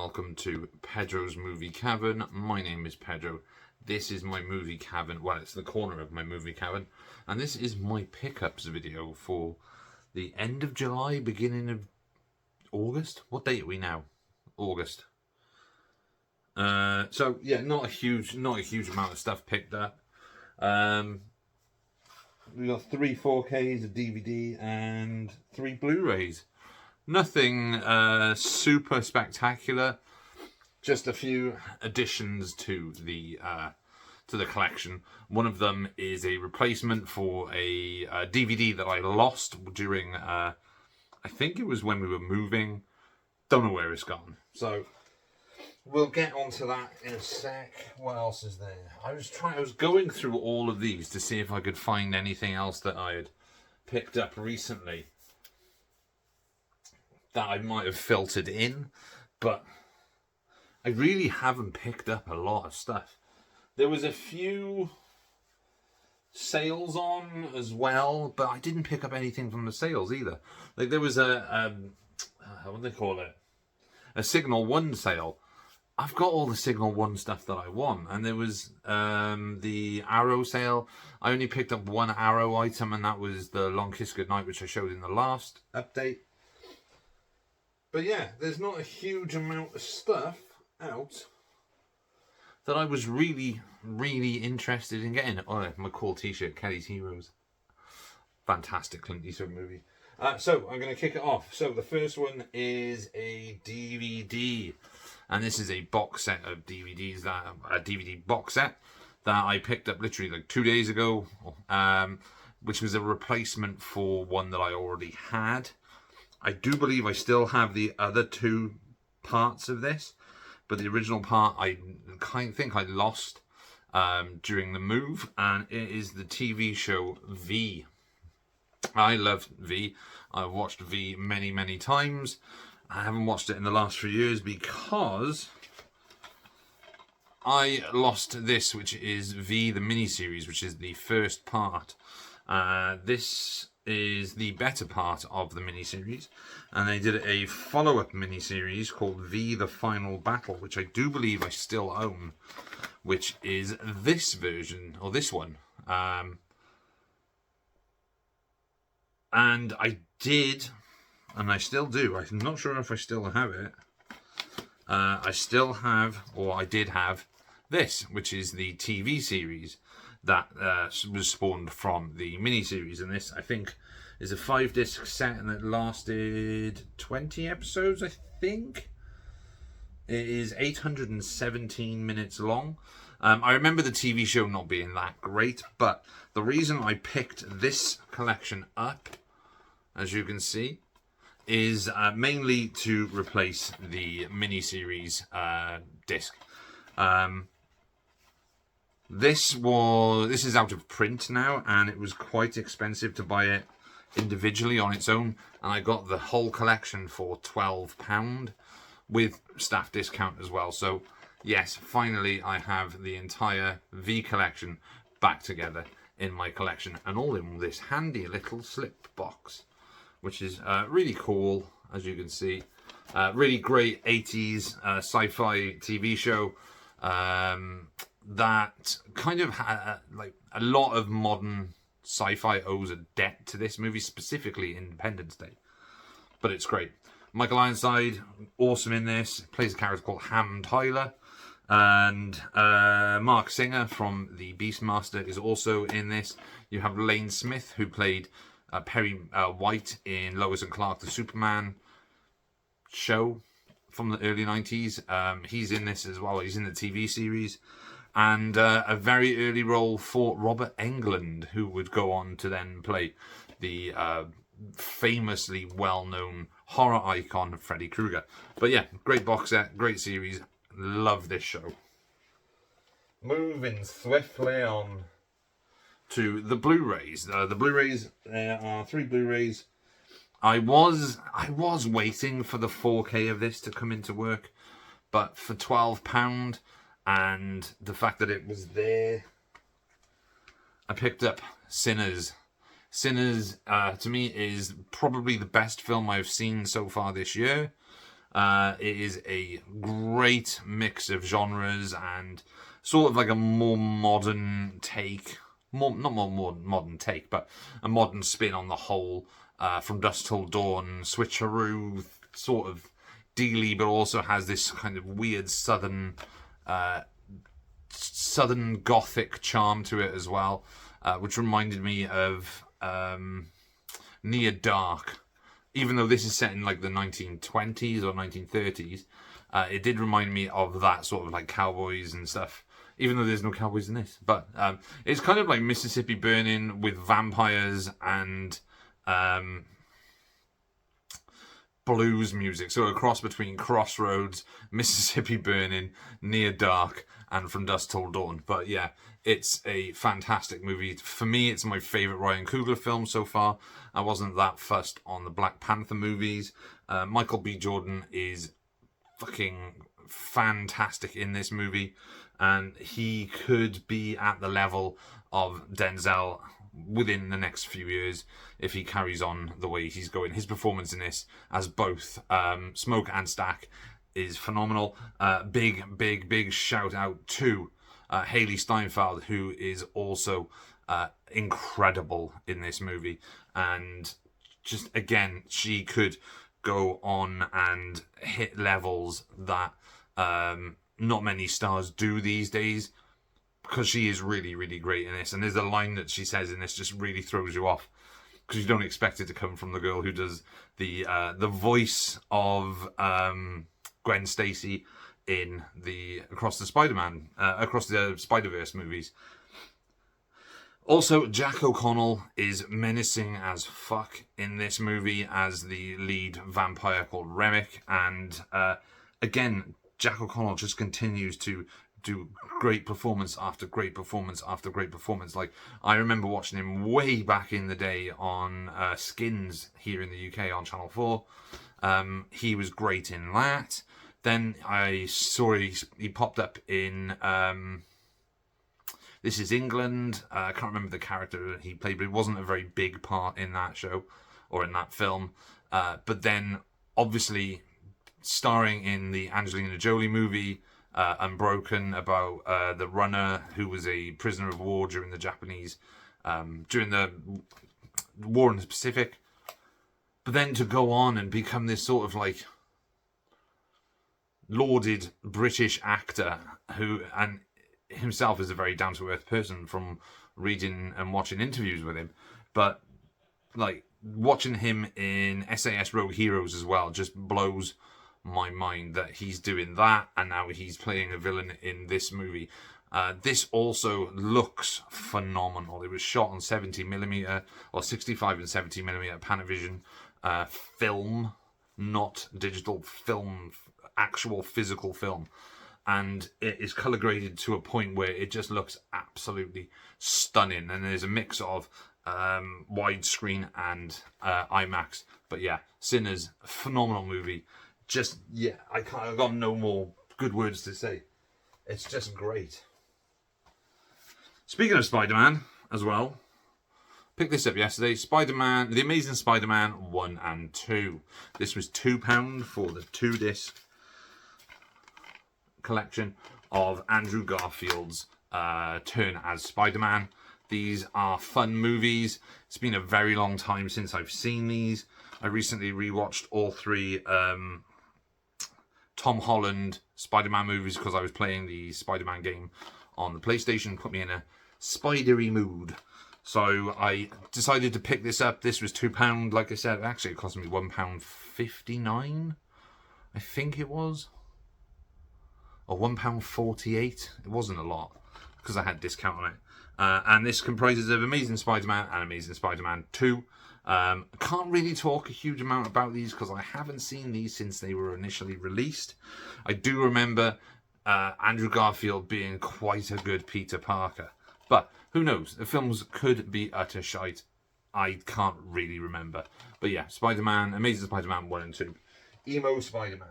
welcome to Pedro's Movie Cavern. My name is Pedro. This is my movie cavern. Well, it's the corner of my movie cavern. And this is my pickups video for the end of July, beginning of August. What date are we now? August. So yeah, not a huge amount of stuff picked up. We got 3 4Ks, a DVD, and 3 Blu-rays. Nothing super spectacular. Just a few additions to the collection. One of them is a replacement for a DVD that I lost during, I think it was when we were moving. Don't know where it's gone. So we'll get onto that in a sec. What else is there? I was going through all of these to see if I could find anything else that I had picked up recently that I might have filtered in, but I really haven't picked up a lot of stuff. There was a few sales on as well, but I didn't pick up anything from the sales either. Like there was a what do they call it? A Signal 1 sale. I've got all the Signal 1 stuff that I want, and there was the Arrow sale. I only picked up one Arrow item, and that was the Long Kiss Goodnight, which I showed in the last update. But yeah, there's not a huge amount of stuff out that I was really interested in getting. Oh, my cool t-shirt, Kelly's Heroes. Fantastic Clint Eastwood movie. So I'm going to kick it off. So the first one is a DVD. And this is a box set of DVDs, a DVD box set that I picked up literally like 2 days ago, which was a replacement for one that I already had. I do believe I still have the other 2 parts of this, but the original part I think I lost during the move, and it is the TV show V. I love V. I've watched V many times. I haven't watched it in the last few years because I lost this, which is V, the miniseries, which is the first part. This is the better part of the miniseries, and they did a follow-up miniseries called V, the Final Battle, which I do believe I still own, which is this version, or this one. And I did... and I still do. I'm not sure if I still have it. I still have, or I did have, this, which is the TV series that was spawned from the miniseries. And this, I think, is a 5-disc set, and it lasted 20 episodes, I think. It is 817 minutes long. I remember the TV show not being that great, but the reason I picked this collection up, as you can see, is mainly to replace the miniseries disc. This is out of print now, and it was quite expensive to buy it individually on its own, and I got the whole collection for £12 with staff discount as well. So yes, finally I have the entire V collection back together in my collection, and all in this handy little slip box, which is really cool, as you can see. Really great 80s sci-fi TV show that kind of had like a lot of modern sci-fi owes a debt to this movie, specifically Independence Day. But it's great. Michael Ironside, awesome in this. Plays a character called Ham Tyler. And Mark Singer from the Beastmaster is also in this. You have Lane Smith, who played Perry White in Lois and Clark, the Superman show from the early 90s. He's in this as well. He's in the TV series. And a very early role for Robert Englund, who would go on to then play the famously well-known horror icon Freddy Krueger. But yeah, great box set, great series. Love this show. Moving swiftly on to the Blu-rays. The Blu-rays, there are 3 Blu-rays. I was waiting for the 4K of this to come into work, but for £12 and the fact that it was there, I picked up Sinners. Sinners, to me, is probably the best film I've seen so far this year. It is a great mix of genres and sort of like a more modern take. Not more modern take, but a modern spin on the whole. From Dusk Till Dawn, switcheroo sort of dealy, but also has this kind of weird southern gothic charm to it as well, which reminded me of Near Dark. Even though this is set in like the 1920s or 1930s, it did remind me of that sort of like cowboys and stuff. Even though there's no cowboys in this, but it's kind of like Mississippi Burning with vampires and blues music. So a cross between Crossroads, Mississippi Burning, Near Dark, and From Dusk Till Dawn. But yeah, it's a fantastic movie. For me, it's my favourite Ryan Coogler film so far. I wasn't that fussed on the Black Panther movies. Michael B. Jordan is fucking fantastic in this movie, and he could be at the level of Denzel within the next few years if he carries on the way he's going. His performance in this as both Smoke and Stack is phenomenal. Big shout out to Haley Steinfeld, who is also incredible in this movie, and just again, she could go on and hit levels that not many stars do these days, because she is really great in this. And there's a line that she says in this just really throws you off, because you don't expect it to come from the girl who does the voice of Gwen Stacy in the Across the Spider-Verse movies. Also, Jack O'Connell is menacing as fuck in this movie as the lead vampire called Remick. And again, Jack O'Connell just continues to do great performance after great performance after great performance. Like, I remember watching him way back in the day on Skins here in the UK on Channel 4. He was great in that. Then I saw he popped up in This Is England. I can't remember the character he played, but it wasn't a very big part in that show or in that film. But then, obviously, starring in the Angelina Jolie movie, Unbroken, about the runner who was a prisoner of war during the during the war in the Pacific. But then to go on and become this sort of like lauded British actor who, and himself is a very down-to-earth person from reading and watching interviews with him. But like watching him in SAS Rogue Heroes as well just blows my mind that he's doing that, and now he's playing a villain in this movie. This also looks phenomenal. It was shot on 70mm or 65 and 70mm Panavision film, not digital film, actual physical film, and it is color graded to a point where it just looks absolutely stunning. And there's a mix of widescreen and IMAX. But yeah, Sinners, phenomenal movie. Just, yeah, I've got no more good words to say. It's just great. Speaking of Spider-Man as well, picked this up yesterday. Spider-Man, The Amazing Spider-Man 1 and 2. This was £2 for the 2-disc collection of Andrew Garfield's turn as Spider-Man. These are fun movies. It's been a very long time since I've seen these. I recently rewatched all three Tom Holland Spider-Man movies because I was playing the Spider-Man game on the PlayStation. Put me in a spidery mood. So I decided to pick this up. This was £2. Like I said, actually it cost me £1.59. I think it was. Or £1.48. It wasn't a lot because I had discount on it. And this comprises of Amazing Spider-Man and Amazing Spider-Man 2. I can't really talk a huge amount about these because I haven't seen these since they were initially released. I do remember Andrew Garfield being quite a good Peter Parker. But who knows? The films could be utter shite. I can't really remember. But yeah, Spider-Man, Amazing Spider-Man 1 and 2. Emo Spider-Man.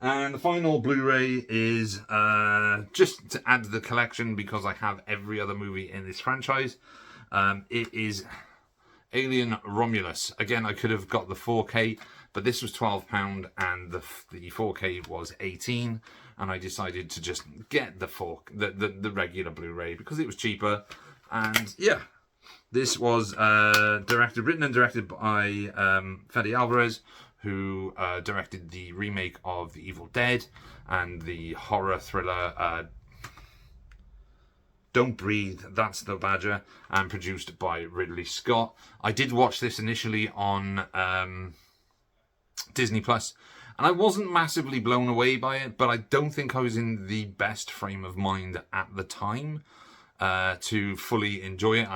And the final Blu-ray is just to add to the collection because I have every other movie in this franchise. It is Alien Romulus. Again, I could have got the 4K, but this was £12 and the 4K was 18, and I decided to just get the regular Blu-ray because it was cheaper. And yeah, this was written and directed by Fede Alvarez, who directed the remake of The Evil Dead and the horror thriller Don't Breathe, That's the Badger, and produced by Ridley Scott. I did watch this initially on Disney Plus, and I wasn't massively blown away by it, but I don't think I was in the best frame of mind at the time to fully enjoy it.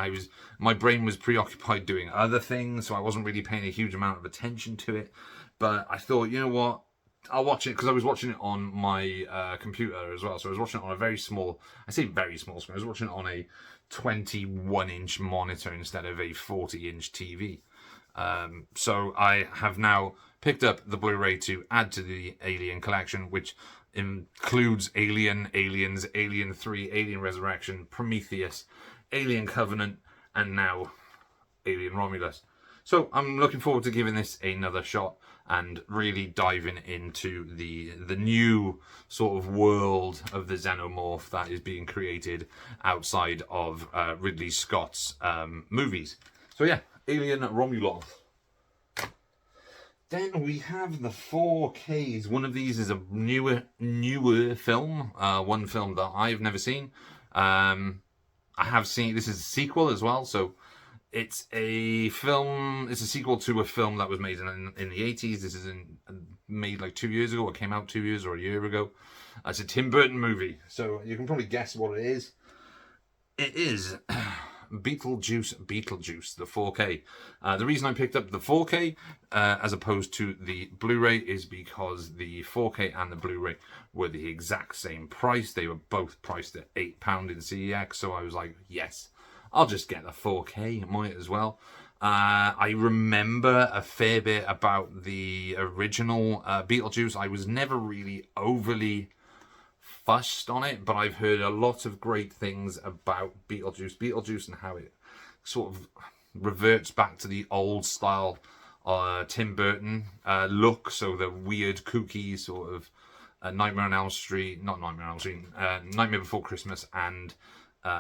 My brain was preoccupied doing other things, so I wasn't really paying a huge amount of attention to it. But I thought, you know what, I'll watch it, because I was watching it on my computer as well. So I was watching it on a very small, I say very small screen, I was watching it on a 21-inch monitor instead of a 40-inch TV. So I have now picked up the Blu-ray to add to the Alien collection, which includes Alien, Aliens, Alien 3, Alien Resurrection, Prometheus, Alien Covenant, and now Alien Romulus. So I'm looking forward to giving this another shot and really diving into the new sort of world of the xenomorph that is being created outside of Ridley Scott's movies. So yeah, Alien Romulus. Then we have the 4Ks. One of these is a newer film. One film that I've never seen. I have seen, this is a sequel as well, so it's a film, it's a sequel to a film that was made in the 80s. This is made like 2 years ago, or came out 2 years or a year ago. It's a Tim Burton movie, so you can probably guess what it is. It is Beetlejuice, the 4K. The reason I picked up the 4K as opposed to the Blu-ray is because the 4K and the Blu-ray were the exact same price. They were both priced at £8 in CEX, so I was like, yes, I'll just get the 4K, might as well. I remember a fair bit about the original Beetlejuice. I was never really overly fussed on it, but I've heard a lot of great things about Beetlejuice and how it sort of reverts back to the old style Tim Burton look, so the weird, kooky sort of Nightmare Before Christmas and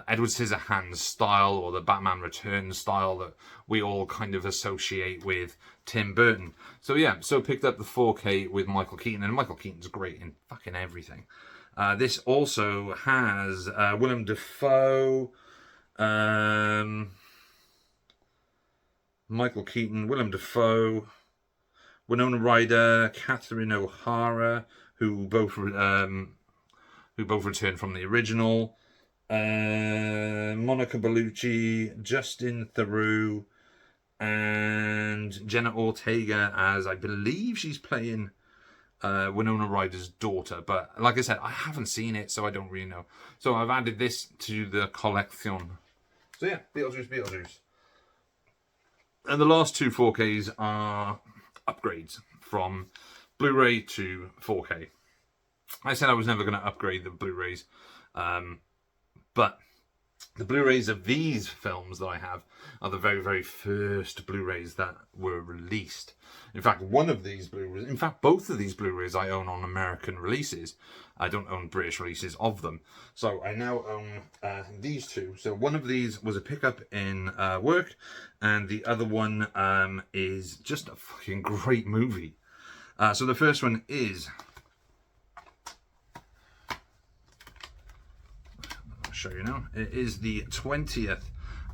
Edward Scissorhands style, or the Batman Returns style that we all kind of associate with Tim Burton. So yeah, so picked up the 4K with Michael Keaton, and Michael Keaton's great in fucking everything. This also has Willem Dafoe, Michael Keaton, Willem Dafoe, Winona Ryder, Catherine O'Hara, who both returned from the original. Monica Bellucci, Justin Theroux, and Jenna Ortega, as I believe she's playing Winona Ryder's daughter. But like I said, I haven't seen it, so I don't really know. So I've added this to the collection. So yeah, Beetlejuice. And the last two 4Ks are upgrades from Blu-ray to 4K. I said I was never going to upgrade the Blu-rays. But the Blu-rays of these films that I have are the very, very first Blu-rays that were released. In fact, both of these Blu-rays I own on American releases. I don't own British releases of them. So I now own these two. So one of these was a pickup in work, and the other one is just a fucking great movie. So the first one is... show you now. It is the 20th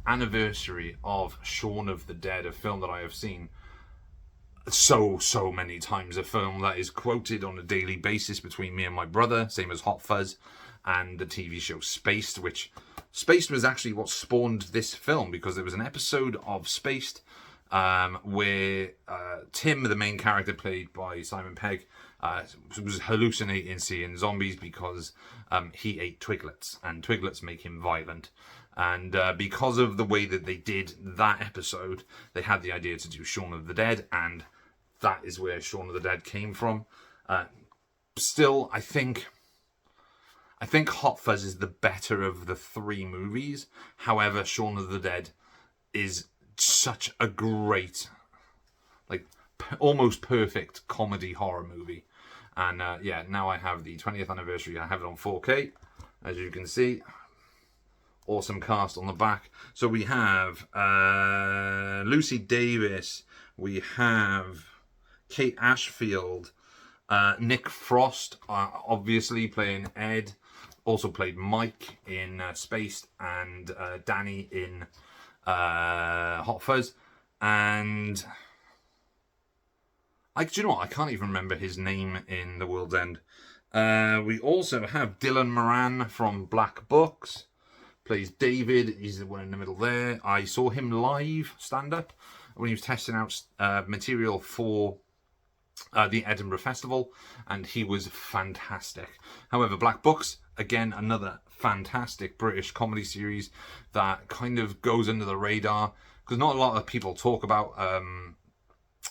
anniversary of Shaun of the Dead, a film that I have seen so many times, a film that is quoted on a daily basis between me and my brother, same as Hot Fuzz, and the TV show Spaced, which Spaced was actually what spawned this film, because there was an episode of Spaced where Tim, the main character played by Simon Pegg, was hallucinating seeing zombies because he ate Twiglets, and Twiglets make him violent. And because of the way that they did that episode, they had the idea to do Shaun of the Dead, and that is where Shaun of the Dead came from. Still, I think Hot Fuzz is the better of the three movies. However, Shaun of the Dead is such a great, like, almost perfect comedy horror movie. And yeah, now I have the 20th anniversary. I have it on 4K, as you can see. Awesome cast on the back. So we have Lucy Davis. We have Kate Ashfield. Nick Frost, obviously playing Ed. Also played Mike in Spaced, and Danny in Hot Fuzz. And do you know what? I can't even remember his name in The World's End. We also have Dylan Moran from Black Books. Plays David. He's the one in the middle there. I saw him live stand-up when he was testing out material for the Edinburgh Festival, and he was fantastic. However, Black Books, again, another fantastic British comedy series that kind of goes under the radar, because not a lot of people talk about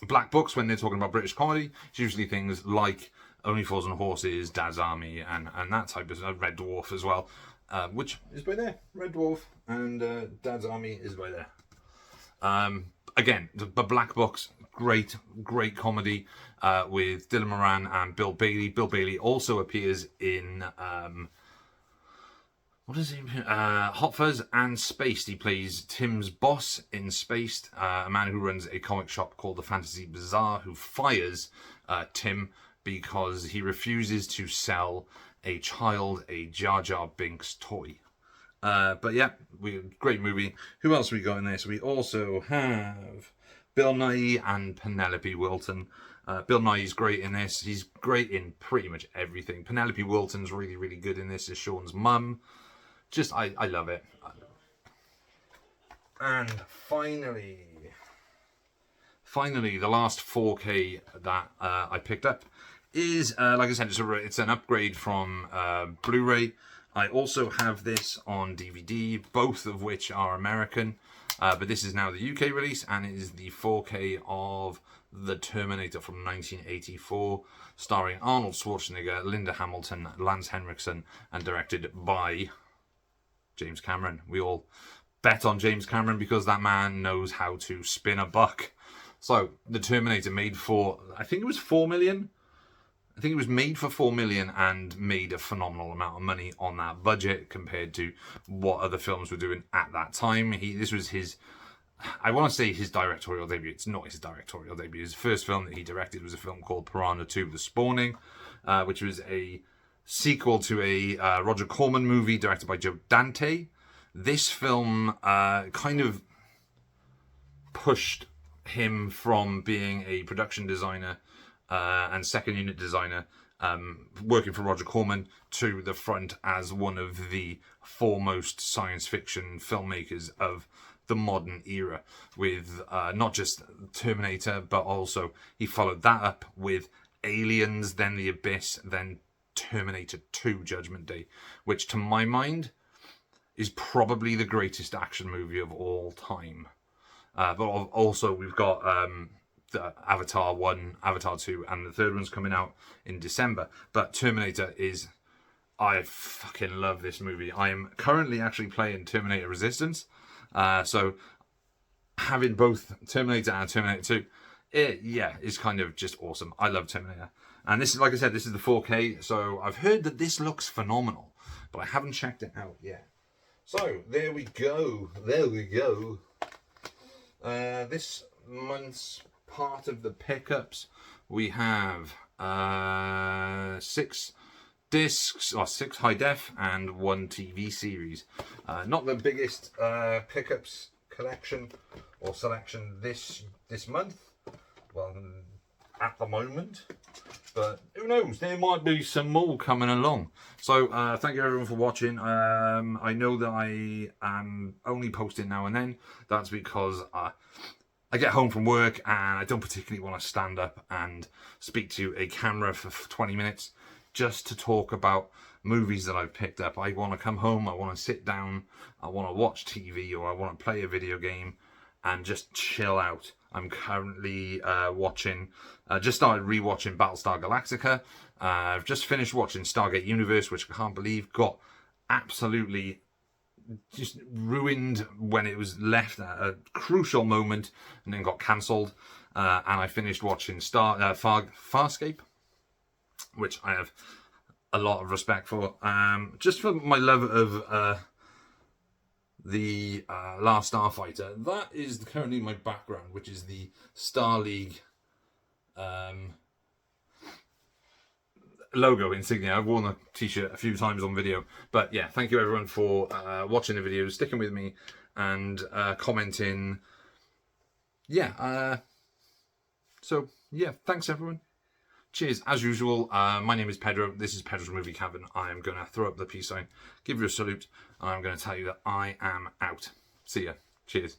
Black Books when they're talking about British comedy. It's usually things like Only Fools and Horses, Dad's Army, and that type of Red Dwarf as well. Which is by there, Red Dwarf, and Dad's Army is by there. Again, the Black Books, great comedy with Dylan Moran and Bill Bailey. Bill Bailey also appears in Hot Fuzz and Spaced. He plays Tim's boss in Spaced, a man who runs a comic shop called the Fantasy Bazaar, who fires Tim because he refuses to sell a child a Jar Jar Binks toy. But yeah, great movie. Who else we got in this? We also have Bill Nighy and Penelope Wilton. Bill Nighy's great in this. He's great in pretty much everything. Penelope Wilton's really good in this as Shaun's mum. Just, I love it. And finally, the last 4K that I picked up is, like I said, it's an upgrade from Blu-ray. I also have this on DVD, both of which are American, but this is now the UK release, and it is the 4K of The Terminator from 1984, starring Arnold Schwarzenegger, Linda Hamilton, Lance Henriksen, and directed by James Cameron. We all bet on James Cameron because that man knows how to spin a buck. So, The Terminator made for, I think it was 4 million. I think it was made for 4 million and made a phenomenal amount of money on that budget compared to what other films were doing at that time. This was his, I want to say his directorial debut. It's not his directorial debut. His first film that he directed was a film called Piranha 2: The Spawning, which was a sequel to a Roger Corman movie directed by Joe Dante. This film kind of pushed him from being a production designer and second unit designer, working for Roger Corman, to the front as one of the foremost science fiction filmmakers of the modern era, with not just Terminator, but also he followed that up with Aliens, then The Abyss, then Terminator 2 Judgment Day, which to my mind is probably the greatest action movie of all time. But also we've got Avatar 1, Avatar 2, and the third one's coming out in December. But Terminator is... I fucking love this movie. I am currently actually playing Terminator Resistance. So having both Terminator and Terminator 2, it's kind of just awesome. I love Terminator. And this is, like I said, this is the 4K. So I've heard that this looks phenomenal, but I haven't checked it out yet. So there we go. This month's part of the pickups, we have 6 discs, or 6 high def, and 1 TV series. Not the biggest pickups collection or selection this month, well, at the moment, but who knows, there might be some more coming along. So thank you everyone for watching. I know that I am only posting now and then. That's because I get home from work and I don't particularly want to stand up and speak to a camera for 20 minutes just to talk about movies that I've picked up. I want to come home, I want to sit down, I want to watch TV, or I want to play a video game and just chill out. I'm currently just started rewatching Battlestar Galactica. I've just finished watching Stargate Universe, which I can't believe got absolutely just ruined when it was left at a crucial moment and then got cancelled. And I finished watching Farscape, which I have a lot of respect for. Just for my love of the Last Starfighter. That is currently my background, which is the Star League logo insignia. I've worn a t-shirt a few times on video. But yeah, thank you everyone for watching the videos, sticking with me, and commenting. Yeah, so yeah, thanks everyone. Cheers. As usual, my name is Pedro. This is Pedro's Movie Cabin. I am going to throw up the peace sign, give you a salute, and I'm going to tell you that I am out. See ya. Cheers.